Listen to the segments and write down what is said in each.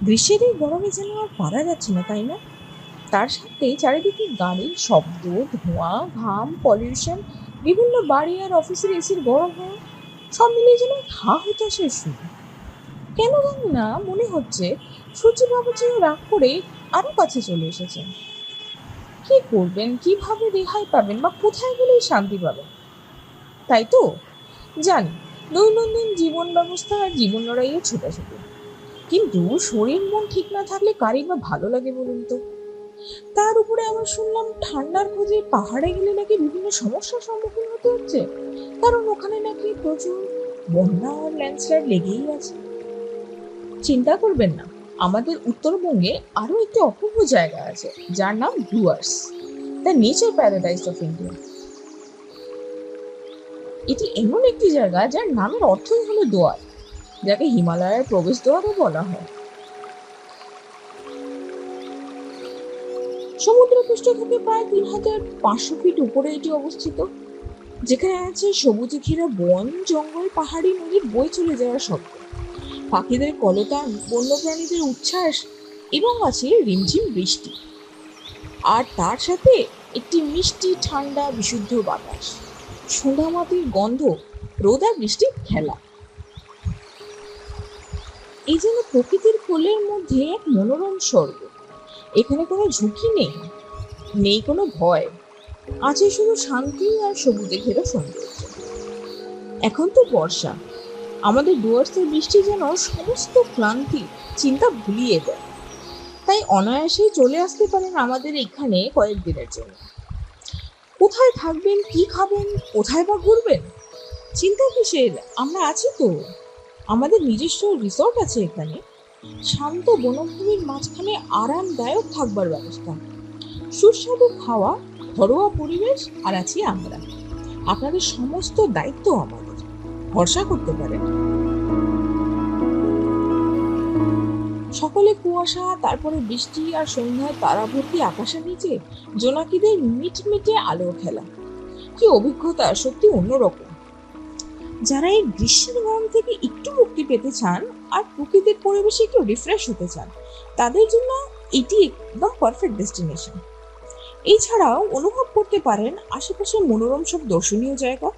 গ্রীষ্মের এই গরমে যেন আর পারা যাচ্ছে না, তাই না? তার সাথে চারিদিকে গাড়ির শব্দ, ধোঁয়া, ঘাম, পলিউশন, বিভিন্ন বাড়ি আর অফিসের এসির গরম হওয়া, সব মিলিয়ে যেন হা হতাশের শুরু। কেন জানি না মনে হচ্ছে সূচি বাবুজিও রাগ করে আরো কাছে চলে এসেছেন। কি করবেন, কিভাবে রেহাই পাবেন বা কোথায় গেলেই শান্তি পাবেন? তাই তো জানি, দৈনন্দিন জীবন ব্যবস্থা আর জীবন লড়াইয়ে ছোটাছুটি, কিন্তু শরীর মন ঠিক না থাকলে কারই বা ভালো লাগে বলুন তো? তার উপরে আবার শুনলাম ঠান্ডার খোঁজে পাহাড়ে গেলে নাকি বিভিন্ন সমস্যার সম্মুখীন হতে হচ্ছে, কারণ ওখানে নাকি প্রচুর বন্যা আর ল্যান্ডস্লাইড লেগেই আছে। চিন্তা করবেন না, আমাদের উত্তরবঙ্গে আরো একটি অপূর্ব জায়গা আছে, যার নাম Dooars, the nature paradise of India. এটি এমন একটি জায়গা যার নামের অর্থই হলো দোয়ার, যাকে হিমালয়ের প্রবেশ দ্বারও বলা হয়। সমুদ্রপৃষ্ঠ থেকে প্রায় 3,500 ফিট উপরে এটি অবস্থিত, যেখানে আছে সবুজে ঘেরা বন, জঙ্গল, পাহাড়ি নদীর বয়ে চলে যাওয়ার শব্দ, পাখিদের কলতান, বন্যপ্রাণীদের উচ্ছ্বাস, এবং আছে রিমঝিম বৃষ্টি। আর তার সাথে একটি মিষ্টি ঠান্ডা বিশুদ্ধ বাতাস, সোঁদা মাটির গন্ধ, রোদ আর বৃষ্টির খেলা। এই যেন প্রকৃতির কোলের মধ্যে এক মনোরম স্বর্গ। এখানে কোনো ঝুঁকি নেই, নেই কোনো ভয়, আছে শুধু শান্তি আর সবুজে ঘেরা সৌন্দর্য। এখন তো বর্ষা, আমাদের ডুয়ার্সের বৃষ্টি যেন সমস্ত ক্লান্তি, চিন্তা ভুলিয়ে দেয়। তাই অনায়াসেই চলে আসতে পারেন আমাদের এখানে কয়েকদিনের জন্য। কোথায় থাকবেন, কি খাবেন, কোথায় বা ঘুরবেন, চিন্তা কিসের, আমরা আছি তো। আমাদের নিজস্ব রিসর্ট আছে এখানে, শান্ত বনভূমির মাঝখানে আরামদায়ক থাকবার ব্যবস্থা, সুস্বাদু খাওয়া, ঘরোয়া পরিবেশ, আর আছি আমরা। আপনাদের সমস্ত দায়িত্ব আমাদের, ভরসা করতে পারেন। সকালে কুয়াশা, তারপরে বৃষ্টি, আর সন্ধ্যায় তারাভর্তি আকাশের নিচে জোনাকিদের মিটমিটে আলো খেলা। কি অভিজ্ঞতা, সত্যি অন্যরকম। যারা এই গ্রীষ্মের গরম থেকে একটু মুক্তি পেতে চান আর প্রকৃতির পরিবেশে একটু রিফ্রেশ হতে চান, তাদের জন্য এটি একদম পারফেক্ট ডেস্টিনেশন। এছাড়াও অনুভব করতে পারেন আশেপাশে মনোরম সব দর্শনীয় জায়গা।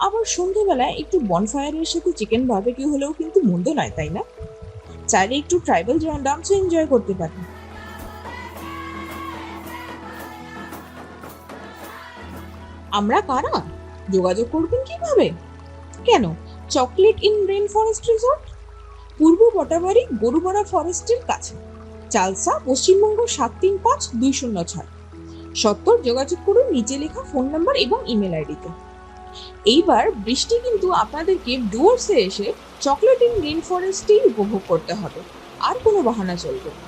আবার সন্ধ্যেবেলায় একটু বনফায়ারের সাথে চিকেন বারবিকিউ হলেও কিন্তু মন্দ নয়, তাই না? চাইলে একটু ট্রাইবাল ডান্সও এনজয় করতে পারেন। আমরা কারা, যোগাযোগ করবেন কিভাবে? কেন, chocolate in rain forest resort, পূর্ব বটাবাড়ি গরুমারা ফরেস্টের কাছে, চালসা, পশ্চিমবঙ্গ 735206। সত্তর যোগাযোগ করুন নিচে লেখা ফোন নাম্বার এবং ইমেল আইডিতে। এইবার বৃষ্টি কিন্তু আপনাদেরকে ডুয়ার্সে এসে চকলেট ইন রেন ফরেস্টেই উপভোগ করতে হবে, আর কোনো বাহানা চলবে না।